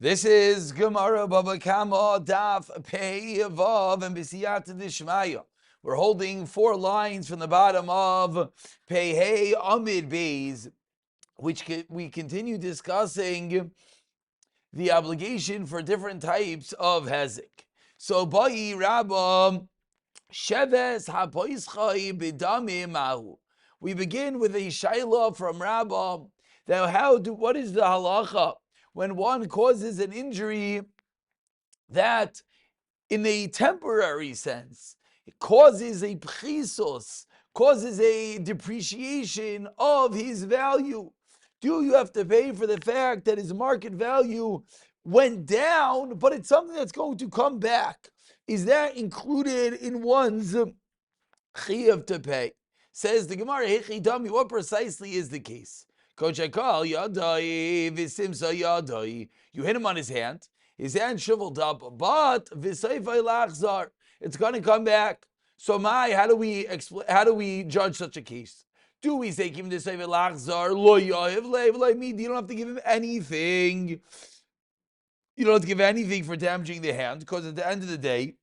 This is Gemara Baba Kama Daf Pei Vav and B'siyata Dishmaya. We're holding 4 lines from the bottom of Pei Hey Amid Beis, which we continue discussing the obligation for different types of hezek. So Bai Rabba Sheves HaPoischai B'Damim Mahu. We begin with a shaila from Rabba. Now, what is the halacha when one causes an injury that, in a temporary sense, it causes a pchisos, causes a depreciation of his value? Do you have to pay for the fact that his market value went down, but it's something that's going to come back? Is that included in one's chiyuv to pay? Says the Gemara, Hechidami, what precisely is the case? Kochakal yadai v'simsa yadai. You hit him on his hand shriveled up, but v'seifai lachzar, it's going to come back. So how do we judge such a case? Do we say give him the seifai lachzar lo yahiv le'v? You don't have to give him anything. You don't have to give anything for damaging the hand, because at the end of the day,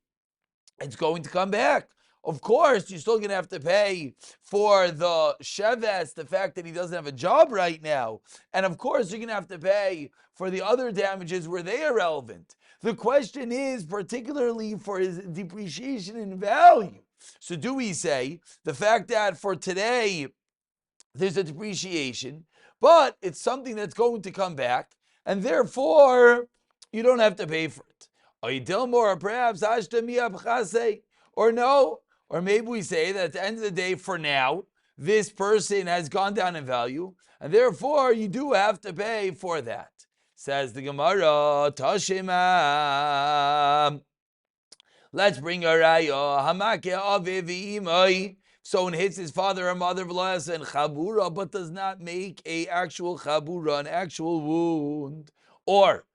it's going to come back. Of course, you're still going to have to pay for the sheves, the fact that he doesn't have a job right now. And of course, you're going to have to pay for the other damages where they are relevant. The question is particularly for his depreciation in value. So do we say the fact that for today there's a depreciation, but it's something that's going to come back, and therefore you don't have to pay for it? Or perhaps or no, or maybe we say that at the end of the day, for now, this person has gone down in value, and therefore you do have to pay for that. Says the Gemara, Tashima. Let's bring a raya. Hamake aviv imai. Someone hits his father or mother and chabura, but does not make an actual chabura, an actual wound. Or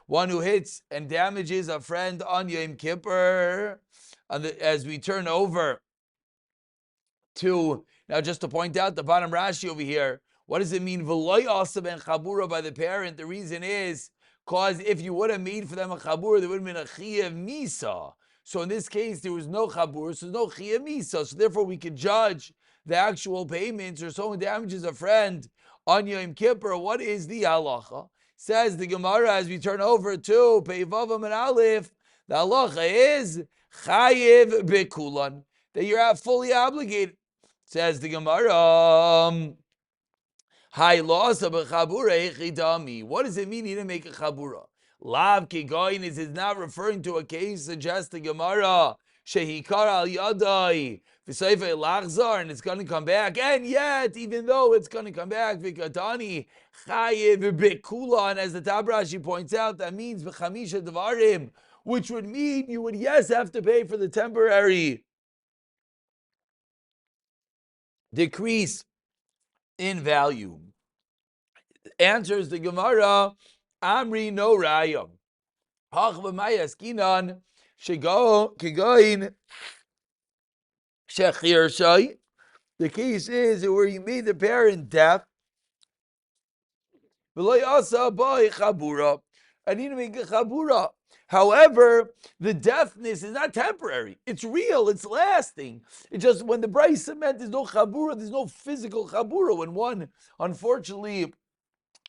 one who hits and damages a friend on Yom Kippur. As we turn over to, now just to point out the bottom Rashi over here, what does it mean? V'loy asa ben chabura, by the parent. The reason is because if you would have made for them a chabura, there would have been a chiyuv misa. So in this case, there was no chabura, so there's no chiyuv misa. So therefore, we could judge the actual payments, or someone damages a friend on Yom Kippur. What is the halacha? Says the Gemara as we turn over to Peivavam and Aleph, the halacha is chayiv bekulan, that you're fully obligated. Says the Gemara, Hai losa b'chabura echidami. What does it mean he didn't make a chabura? Lav kigoyin is not referring to a case, suggests the Gemara, shehikar al yadai v'seifei lachzar, and it's going to come back. And yet, even though it's going to come back, v'katani chayiv b'kulan, as the Tabrashi points out, that means b'chamisha dvarim, which would mean you would, yes, have to pay for the temporary decrease in value. Answers the Gemara, Amri no raya. Hachvamayaskinan kigoin shechir shai. The case is where you made the parent deaf. V'lo yasa bai chabura, and he didn't make a chabura. However, the deafness is not temporary. It's real. It's lasting. It's just when the Bryce meant there's no chabura, there's no physical chabura. When one, unfortunately,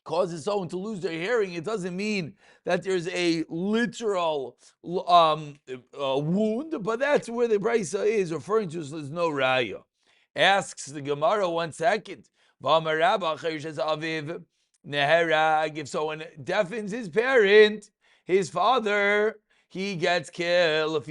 causes someone to lose their hearing, it doesn't mean that there's a literal wound, but that's where the Brisa is referring to, so there's no raya. Asks the Gemara, 1 second. If someone deafens his parent, his father, he gets killed.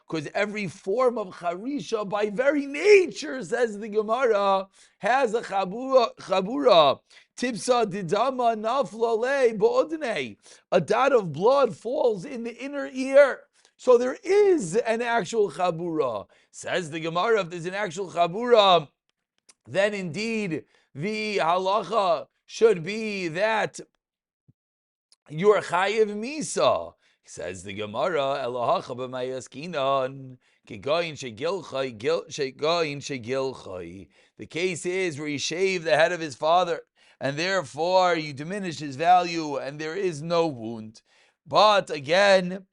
Because every form of charisha, by very nature, says the Gemara, has a chabura. Tipsa didama nafla le bo'odnei. A dot of blood falls in the inner ear. So there is an actual chabura. Says the Gemara, if there's an actual chabura, then indeed the halacha should be that you're chayiv misa. Says the Gemara, Elohacha b'mayaskinon, kegoyin shegilchai, shegoyin shegilchai. The case is where he shaved the head of his father, and therefore you diminish his value, and there is no wound. But again,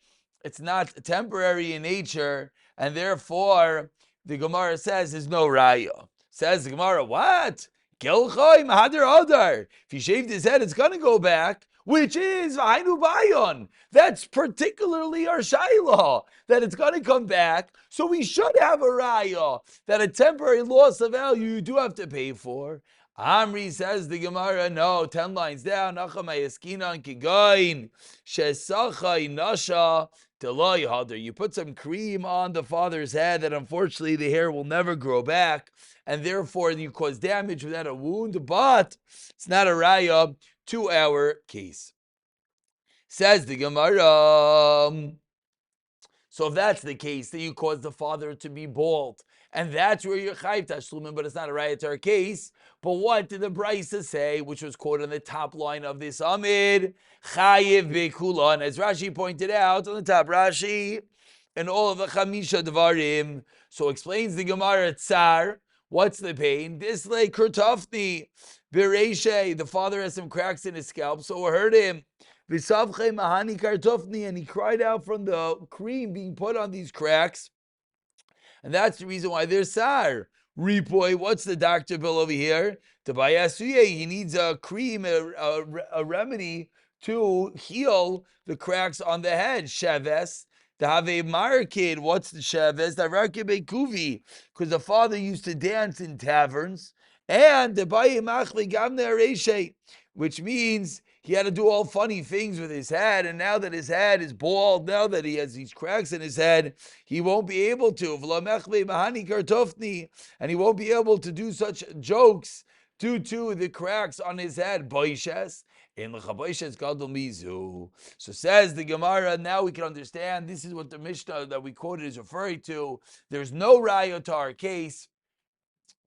it's not temporary in nature, and therefore the Gemara says there's no raya. Says the Gemara, what? Gilchai mahadar adar. If he shaved his head, it's going to go back, which is v'hainu bayon. That's particularly our shayla, that it's going to come back. So we should have a raya that a temporary loss of value you do have to pay for. Amri, says the Gemara, no, 10 lines down. Nachamayaskinan kigoin shesachai nasha deloy hadar. You put some cream on the father's head that unfortunately the hair will never grow back, and therefore you cause damage without a wound, but it's not a raya to our case. Says the Gemara, so if that's the case, then you cause the father to be bald, and that's where you're chayiv tashlumin, but it's not a raya to our case. But what did the Brisa say, which was quoted on the top line of this Amid? Chayiv bekulan, as Rashi pointed out on the top, Rashi, and all of the Chamisha Dvarim. So explains the Gemara Tsar. What's the pain? Dislay Kurtofni Bereshe. The father has some cracks in his scalp, so it hurt him. Visavche Mahani Kartofni, and he cried out from the cream being put on these cracks. And that's the reason why they're Sar. Ripoy, what's the doctor bill over here? Tabayasuye, he needs a cream, a remedy to heal the cracks on the head. Sheves, to have a markid. What's the sheves? The rakib kuvi, because the father used to dance in taverns, and the baye machli gamne areshe, which means he had to do all funny things with his head, and now that his head is bald, now that he has these cracks in his head, he won't be able to. And he won't be able to do such jokes due to the cracks on his head. So says the Gemara, now we can understand, this is what the Mishnah that we quoted is referring to. There's no raya to our case,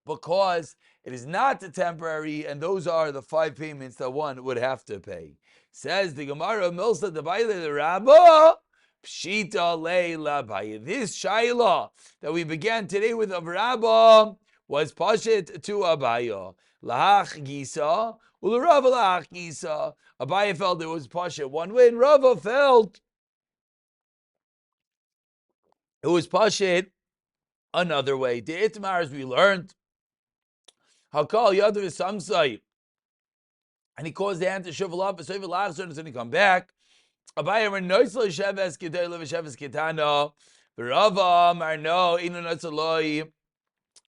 because it is not the temporary, and those are the 5 payments that one would have to pay. Says the Gemara, Milsa the Baile the Rabba, Pshita Leila Baye. This Shaila that we began today with of Rabba was Pashit to Abaya. Lahach Gisa, Ularava Lahach Gisa. Abaya felt it was Pashit one way, and Rava felt it was Pashit another way. The Itmar, as we learned, Hakal Yadav is some site, and he caused the hand to shrivel up, so and he come back. Abaya were noisel sheves kedei live sheves ketano. Rava mar no inu noiseloi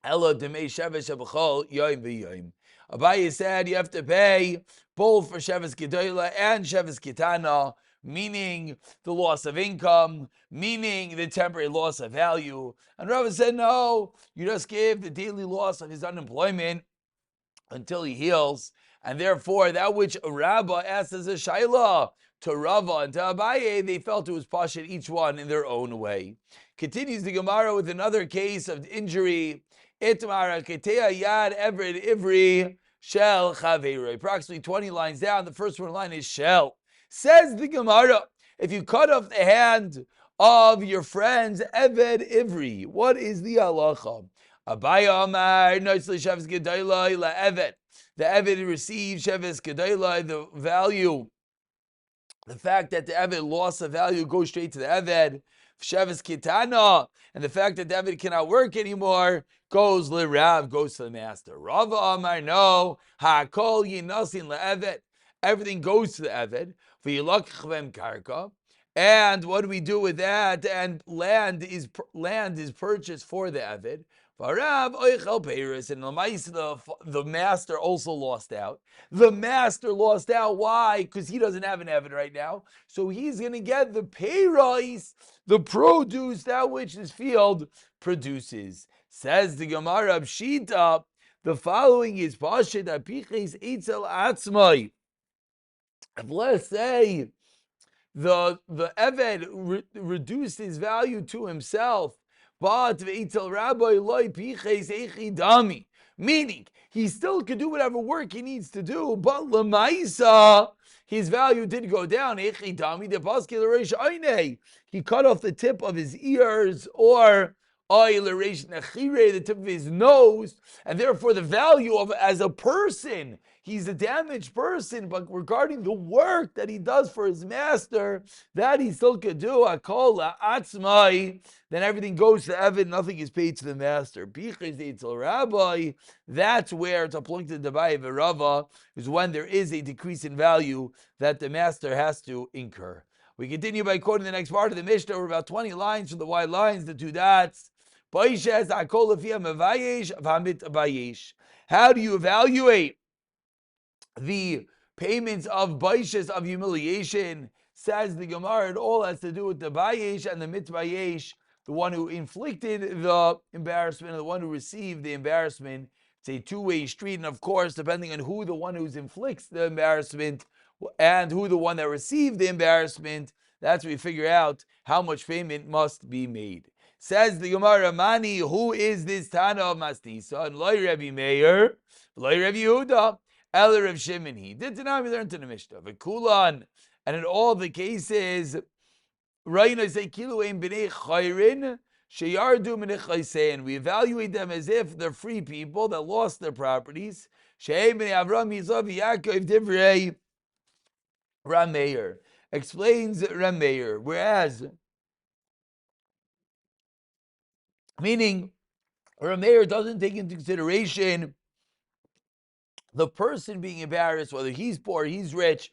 elo demei sheves shebachol yoim v'yoim. Abaya said you have to pay both for sheves kedei and sheves ketano, meaning the loss of income, meaning the temporary loss of value. And Rava said no, you just give the daily loss of his unemployment until he heals, and therefore that which Rabbah asked as a shayla to Rava and to Abaye, they felt it was pashit each one in their own way. Continues the Gemara with another case of injury. Itmar ketea yad eved ivri shel chaveiroi. Approximately 20 lines down, the first one line is shel. Says the Gemara, if you cut off the hand of your friend's eved ivri, what is the halacha? Abaya Amar, Noisli Sheves Gedaylai La Evet. The Evet received Sheves Gedaylai, the value. The fact that the Evet lost the value goes straight to the Evet. Sheves Kitana, and the fact that the Evet cannot work anymore goes Rav, goes to the master. Rava Amar, no. Hakol Yinasin La Evet. Everything goes to the Evet. V'yilakchem Karka. And what do we do with that? And land is purchased for the Evet. And the master also lost out. The master lost out. Why? Because he doesn't have an Evid right now. So he's going to get the pay rise, the produce, that which his field produces. Says the Gemara Pshita, the following is Pashit Apiches Eitzel Atzmai. If let's say the Eved reduced his value to himself, but v'eitel rabbi loy piches echi dami. Meaning, he still could do whatever work he needs to do, but Lamaisa, his value did go down. He cut off the tip of his ears, or the tip of his nose, and therefore the value of as a person, he's a damaged person, but regarding the work that he does for his master, that he still could do, then everything goes to Evan, nothing is paid to the master. Rabbi, that's where it's applying to the Dabai Rava, is when there is a decrease in value that the master has to incur. We continue by quoting the next part of the Mishnah. We're about 20 lines from the white lines, the two dots. How do you evaluate the payments of baishes, of humiliation? Says the Gemara, it all has to do with the bayesh and the mitbayesh, the one who inflicted the embarrassment and the one who received the embarrassment. It's a two-way street, and of course, depending on who the one who inflicts the embarrassment and who the one that received the embarrassment, that's where we figure out how much payment must be made. Says the Gemara, Mani, who is this Tana of Mastisa? And Loi Rebbe Meir, Loi Rebbe Yehuda, El Rav Shimon. He did tonight we learned in the Mishnah. V'kulan, and in all the cases, Rayna say Kilu Ein B'nei Chayrin, Sheyardu Min Chaysein. We evaluate them as if they're free people that lost their properties. Shei B'nei Avram Yisav Yaakov Divrei Rameir. Explains Rameir, whereas meaning, Rameir doesn't take into consideration the person being embarrassed, whether he's poor, he's rich,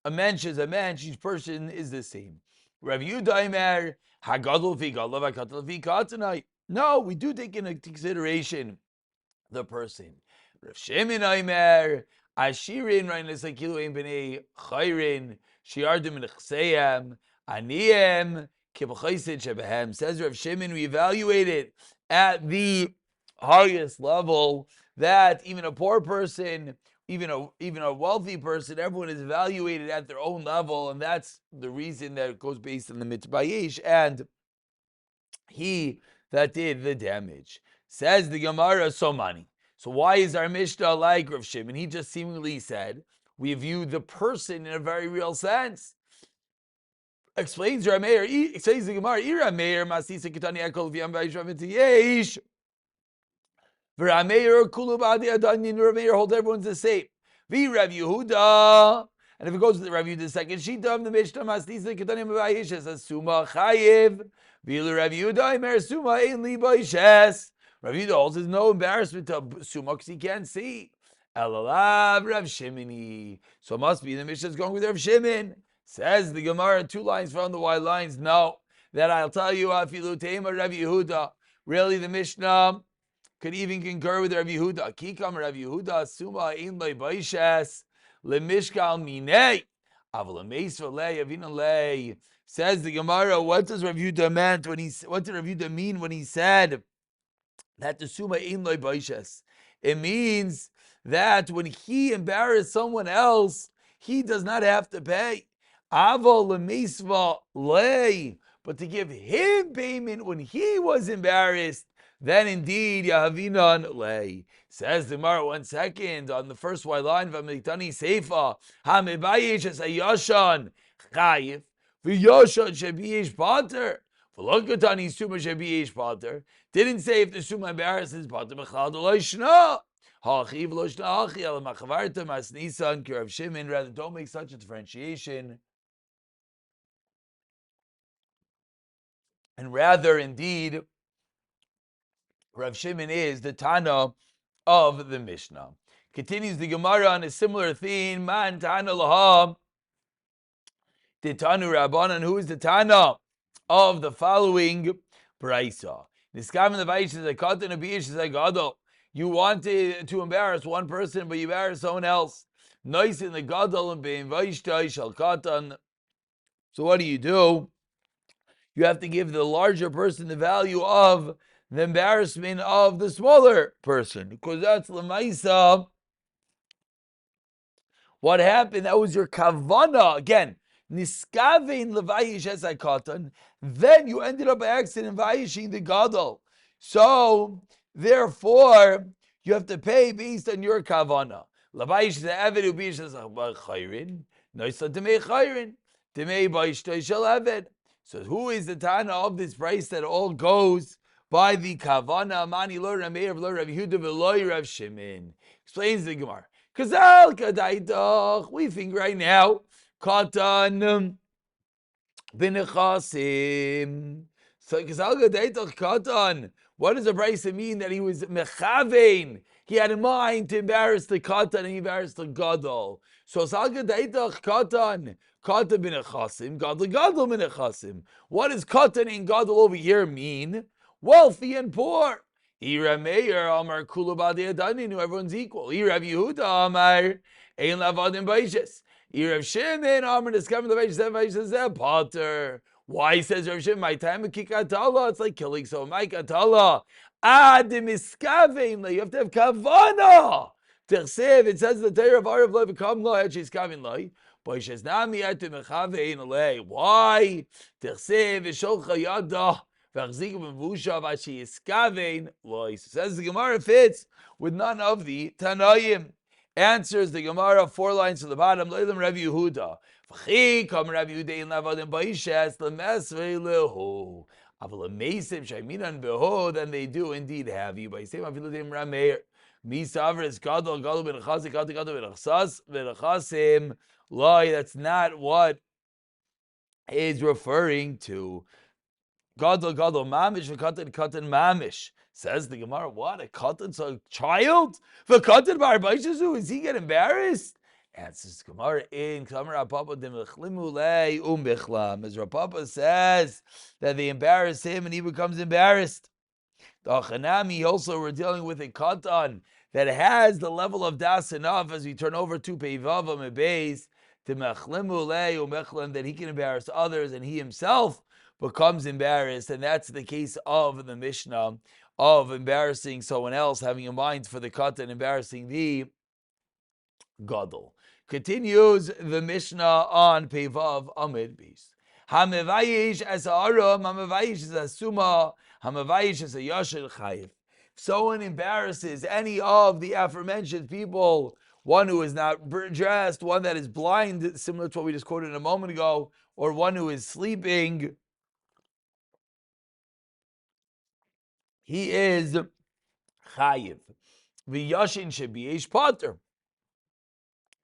a mensch is a mensch, each person is the same. Rav Yudaimer, Hagadol fi gadol, Hakatel fi katanai. No, we do take into consideration the person. Rav Shimon Aimer, Ashirin, Rainesakilu ein b'nei chayrin, shiardim in chseyam, aniyem, says Rav Shimon, we evaluate it at the highest level that even a poor person, even a wealthy person, everyone is evaluated at their own level, and that's the reason that it goes based on the mitbayesh and he that did the damage. Says the Gemara, so money. So why is our Mishnah like Rav Shimon? He just seemingly said we view the person in a very real sense. Explains Rameir, says the Gemara, Rameir masisa kitani ekol v'yam v'yishram yesh. V'Rameir kulu b'adi adanyin. Rameir hold everyone's the same. Rav Yehuda, and if it goes to the Rav Yehuda second shita of the Mishnah masisa kitani v'yish as a suma chayiv. V'il Rav Yehuda imer suma ein li b'yishes. Rav Yehuda holds there's no embarrassment to suma because he can't see. Elalav Rav Shimoni. So it must be the Mishnah is going with Rav Shimon. Says the Gemara, 2 lines from the white lines. No, that I'll tell you, Afilu Teima Rav Yehuda. Really, the Mishnah could even concur with Rav Yehuda. Kikam Rav Yehuda, Suma Ein Lei Baishes, Lemishkal Minei, Aval Meisva Lei, Avina Lei. Says the Gemara, what does Rav Yehuda meant when what did Rav Yehuda mean when he said that the Suma Ein Lei Baishes? It means that when he embarrassed someone else, he does not have to pay. Aval lemisva lei, but to give him payment when he was embarrassed, then indeed yahavinan lei. Says the Gemara, 1 second, on the first white line, v'amitani seifa, ha'mebayish es hayashan chayiv, v'yashan shebiyish pater, v'lokatani suma shebiyish pater. Didn't say if the suma embarrasses pater, b'chad lo shna. Ha'chiv lo shna ha'chi, ala machavarta mas nisan, ki Rav Shimon. Rather, don't make such a differentiation. And rather, indeed, Rav Shimon is the Tana of the Mishnah. Continues the Gemara on a similar theme. Man Tana Laha, the Tanu Rabbanan, who is the Tana of the following Braisa. Niskam the Vaish is a Katan Abish is a Gadol. You wanted to embarrass one person, but you embarrassed someone else. Nice in the Gadol and being Vaishtai Shal Katan. So what do? You have to give the larger person the value of the embarrassment of the smaller person, because that's l'maisa. What happened? That was your kavana. Again, niskavein levayish es katan. Then you ended up by accident vayishing the gadol. So therefore, you have to pay based on your kavana. Labaish the Eved Ubish is chayrin. Noisa Demei chayrin. Demei Baishtai shall Eved. So who is the Tana of this price that all goes by the kavana? Mani lo Rameir lo Rav Yehuda v'lo Rav Shimon. Explains the Gemara. Kazal kadaitach. We think right now, katan b'nechasim. So kazal kadaitach katan. What does the price mean that he was mechavein? He had in mind to embarrass the katan and he embarrassed the gadol. So salga daitach katan, katan b'nechasim, gadol gadol b'nechasim. What does katan and gadol over here mean? Wealthy and poor. Ira Meir Amar Kula Badi Adani, everyone's equal. Ira Yehuda Amar Ein Lavadim Baishes. Ira Shimon Amar discovered the Baishes Potter. Why says Rav Shimon, my time of kikatala, it's like killing so my katala. Adim iskavein, you have to have kavana. Tersev, it says the Torah of Arav Lev come lo et iskavin lo. Baishes nami atim mechavein le. Why? Tersev isholcha yada. Says the Gemara fits with none of the Tanaim. Answers the Gemara 4 lines to the bottom. Leilam Rav Yehuda. Come Rav Yehuda in Lavadim Baishes Lemesvei Lehu. Avalamesim Shaiminan Beho. Then they do indeed have you. By same Aviladim Rameir. Misavres Gadol Gadol Ben Chasik Gadol Gadol Ben Chasas Ben Chasim. Loi. That's not what is referring to. Gadol Gadol Mamish v'Katan Katan Mamish. Says the Gemara, what? A Katan's a child? V'Katan Bar Baishazu, is he get embarrassed? Answers the Gemara in Kamar Rapapa Demechlimu Lei Umbichlam. As Rapapa says that they embarrass him and he becomes embarrassed. The Achanami also we're dealing with a Katan that has the level of das enough as we turn over to Peivavam and Beis to Mechlimu Lei Umbichlam that he can embarrass others and he himself becomes embarrassed, and that's the case of the Mishnah of embarrassing someone else, having in mind for the katan, embarrassing the gadol. Continues the Mishnah on Peivav Amid Beis. Hamevayish as a aram, hamevayish as a suma, hamevayish as a yashir chayiv. If someone embarrasses any of the aforementioned people, one who is not dressed, one that is blind, similar to what we just quoted a moment ago, or one who is sleeping, he is chayiv. V'yashin shebiyesh pater.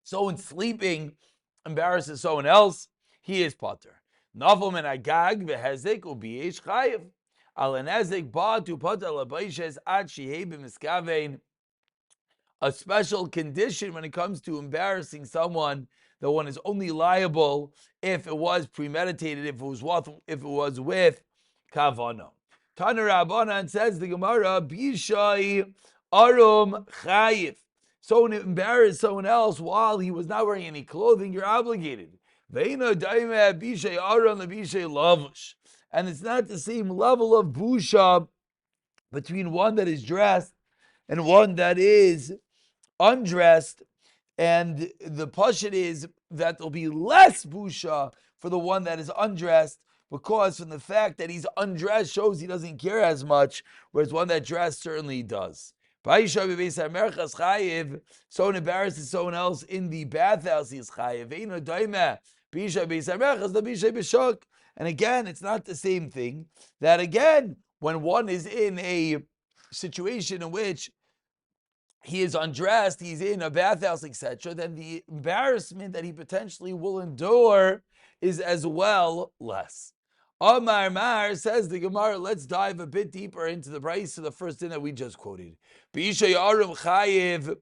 Someone sleeping embarrasses someone else, he is pater. Nafal min agag v'hezek ubiyesh chayiv. Al enezek ba tu pater labayshes ad shehei b'miskavein. A special condition when it comes to embarrassing someone, that one is only liable if it was premeditated, if it was with kavana. Tana Rabbanan says the Gemara, Bishai Arum Chayiv. Someone embarrassed someone else while he was not wearing any clothing, you're obligated. Veina Daima Bishai Arum Bishai Lavush. And it's not the same level of busha between one that is dressed and one that is undressed. And the pashut is that there'll be less busha for the one that is undressed, because from the fact that he's undressed shows he doesn't care as much, whereas one that dressed certainly does. Someone embarrasses someone else in the bathhouse, he's chayiv. And again, it's not the same thing. That again, when one is in a situation in which he is undressed, he's in a bathhouse, etc., then the embarrassment that he potentially will endure is as well less. Amar Mar says the Gemara, let's dive a bit deeper into the price of the first thing that we just quoted. B'ishay arum chayiv.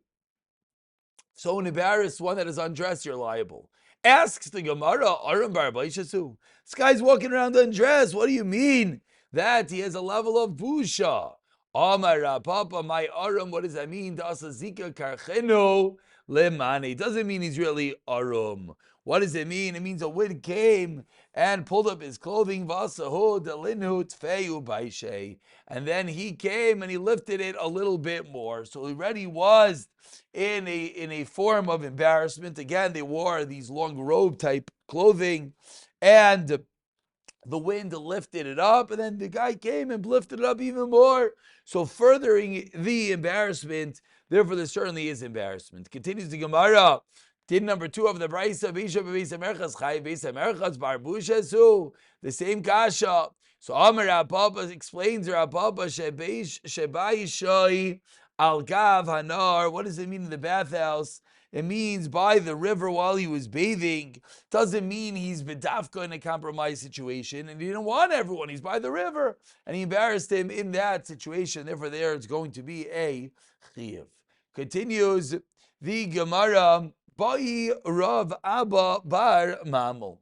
Someone embarrassed, one that is undressed, you're liable. Asks the Gemara, arum bar baishasu. This guy's walking around undressed. What do you mean that he has a level of busha? Amar Rapapa, my arum, what does that mean? Dasa zika karcheno lemani. It doesn't mean he's really arum. What does it mean? It means a wind came and pulled up his clothing, vasahu delinu tfeyu baishay, and then he came and he lifted it a little bit more. So he already was in a form of embarrassment. Again, they wore these long robe type clothing, and the wind lifted it up, and then the guy came and lifted it up even more. So furthering the embarrassment, therefore there certainly is embarrassment. Continues the Gemara. Din number 2 of the Brisa, Bisha Beisa Merchas Chai Beisa Merchas Barbusha Su, the same kasha. So Amar Rabba explains Rabba Shebai Shoi Al Gav Hanar. What does it mean in the bathhouse? It means by the river while he was bathing. Doesn't mean he's bedafka in a compromised situation, and he didn't want everyone. He's by the river, and he embarrassed him in that situation. Therefore, there it's going to be a chiyuv. Continues the Gemara. Bai Rav Abba Bar Mamul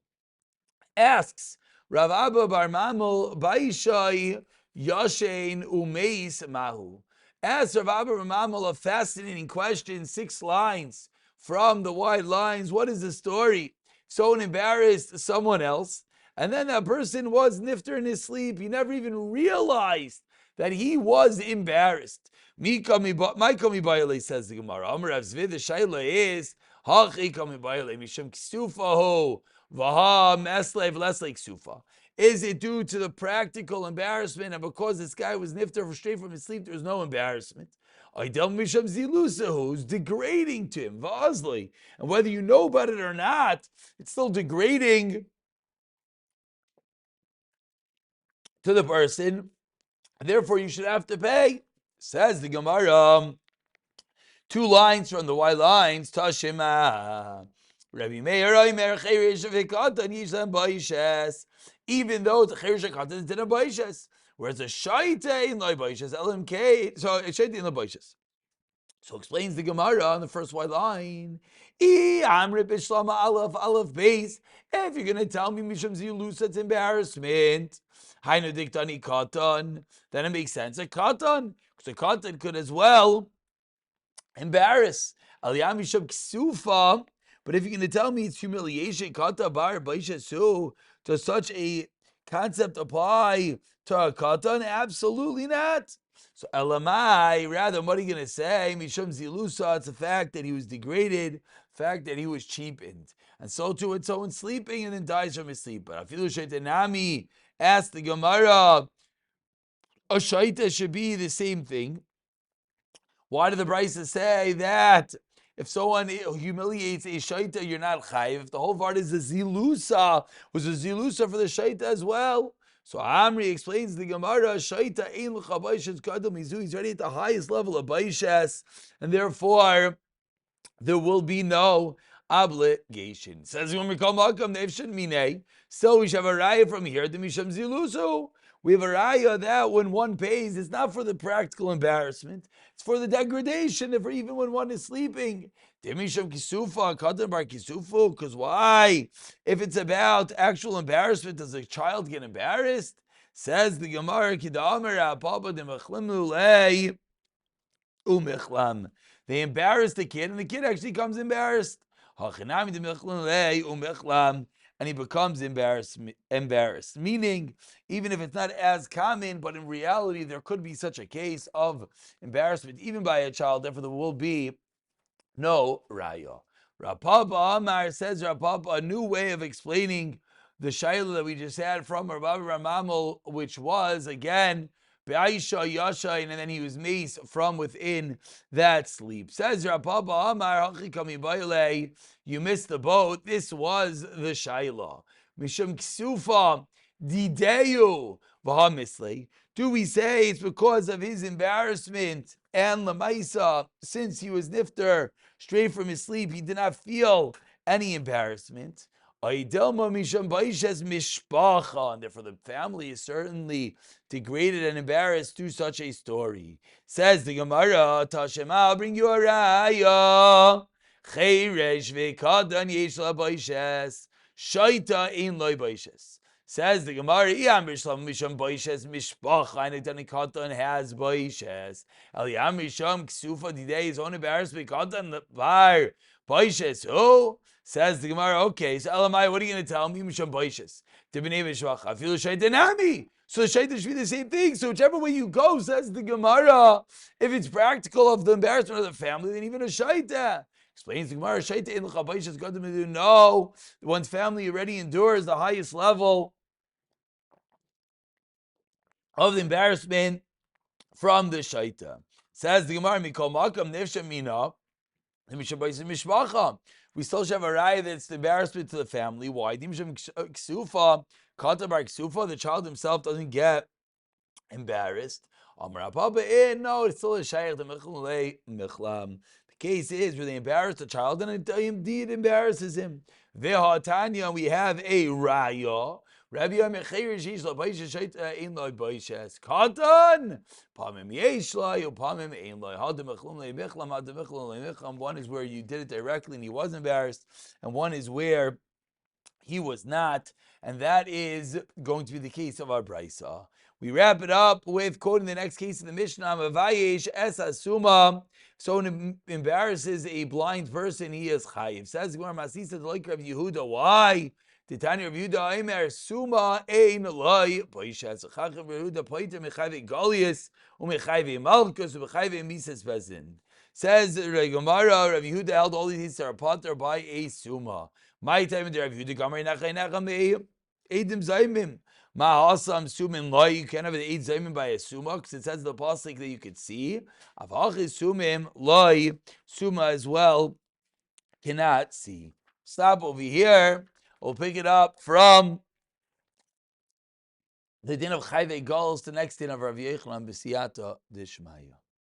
asks Rav Abba Bar Mamul Baishai Yashain Umeis Mahu. Asks Rav Abba Bar Mamul a fascinating question, 6 lines from the wide lines. What is the story? Someone embarrassed someone else, and then that person was nifter in his sleep. He never even realized that he was embarrassed. My kami bayale, says the Gemara. Amar Rav Zvi, the shaila is hachi kami bayale mishum ksufaho vaha meslev lesle ksufa. Is it due to the practical embarrassment, and because this guy was nifter straight from his sleep, there was no embarrassment? Aidel mishum zilusa, who's degrading to him, vazli, and whether you know about it or not, it's still degrading to the person. Therefore, you should have to pay. Says the Gemara. 2 lines from the white lines. Tashima. Rabbi Meir Omer Cherish Vikatan Yishan Baishes. Even though the Cherish Vikatan didn't Baishes, whereas a Shaita in Loi Baishes, LMK. So a Shaita in the Baishes. So explains the Gemara on the first white line. Amri Bishlama Aleph Beis. If you're going to tell me Misham Zilus, it's embarrassment. Hainu Diktani Katan. Then it makes sense. A Katan. Because a Katan could as well embarrass. Aliyah Misham Ksufa. But if you're going to tell me it's humiliation, Kata Bar Baisha Su, does such a concept apply to a Katan? Absolutely not. So Elamai, rather, what are you going to say? Mishum Zilusa, it's the fact that he was degraded, the fact that he was cheapened. And so too when someone's sleeping and then dies from his sleep. But Afilu Shaitanami asked the Gemara, a Shaita should be the same thing. Why did the Brisa say that if someone humiliates a Shaita, you're not chayiv? If the whole part is a Zilusa, was a Zilusa for the Shaita as well? So Amri explains the Gemara, Shaita ein l'cha baishes kadam mizu. He's already at the highest level of baishes, and therefore there will be no obligation. Says when we call makam nevshin minei. So we should have a raya from here. The misham zilusu. We have a raya that when one pays, it's not for the practical embarrassment; it's for the degradation. If even when one is sleeping. Demisham kisufa, katan bar kisufu. Because why? If it's about actual embarrassment, does a child get embarrassed? Says the Gemara, Kidamer Papa de Mechlim Umichlam. They embarrass the kid, and the kid actually comes embarrassed. And he becomes embarrassed. Meaning, even if it's not as common, but in reality, there could be such a case of embarrassment, even by a child. Therefore, there will be no raya. Rapapa Amar says Rapapa, a new way of explaining the shayla that we just had from Rabbi Ramamel, which was again Be'aisha Yashain, and then he was maced from within that sleep. Says Rapapa Amar Hachi Kami Baile, you missed the boat. This was the shayla. Mishum Ksufa Dideyu V'Hamisle. Do we say it's because of his embarrassment and Lamaisa, since he was nifter straight from his sleep, he did not feel any embarrassment? And therefore the family is certainly degraded and embarrassed through such a story. Says the Gemara, Tashema, I'll bring you a raya. Shaita in loy baishes. Says the Gemara, Iyam Bishlam Misham Baishes Mishpach, and Katan has Baishes. Eliyam Misham Ksufa Didei, his own embarrassment, Katan Var Baishes. Oh, says the Gemara, okay, so Elamai, what are you going to tell me? Misham Baishes. Dibnei Mishpach, I feel Shaitanami. So the Shaita should be the same thing. So whichever way you go, says the Gemara, if it's practical of the embarrassment of the family, then even a Shaita. Explains the Gemara, Shaita in l'chabayis is going to do. No, one's family already endures the highest level of the embarrassment from the shaita. Says the Gemara, Mikol Makam Nifsha Mina. We still should have a raya that's the embarrassment to the family. Why? The child himself doesn't get embarrassed. No, it's still a shaykh. The case is where they embarrass the child, and it indeed embarrasses him. Ve'hatanya, we have a raya. Rabbi Yomi Shish lo Baishes Ein lo Baishes Katan Pamim Yesh lo Pamim Ein lo Hadem Echlum le Michlam Hadem Echlum le Michlam. One is where you did it directly and he was embarrassed, and one is where he was not, and that is going to be the case of our brisa. We wrap it up with quoting the next case of the Mishnah, Mavayesh es asuma. Someone embarrasses a blind person, he is chayiv. Says Gemara Masisa the like Rabbi Yehuda. Why? Titani Rabbi Yehuda Aimer suma ein loy. Poishes Chachav Rabbi Yehuda poitem mechayve golius umechayve malchus umechayve mises bezin. Says Gemara Rabbi Yehuda held all these are potter by a suma. My time in the Rabbi Yehuda Gamar Nachay Nacham Eidim Zaymim. Ma'asam Sumin Loy. You can't have an Eid Zaymim by a Suma because it says the pasuk that you could see. Avach is Sumim Loy. Suma as well cannot see. Stop over here. We'll pick it up from the din of Chayvei Gols, the next din of Rav Yechanan B'siyata Dishmaya.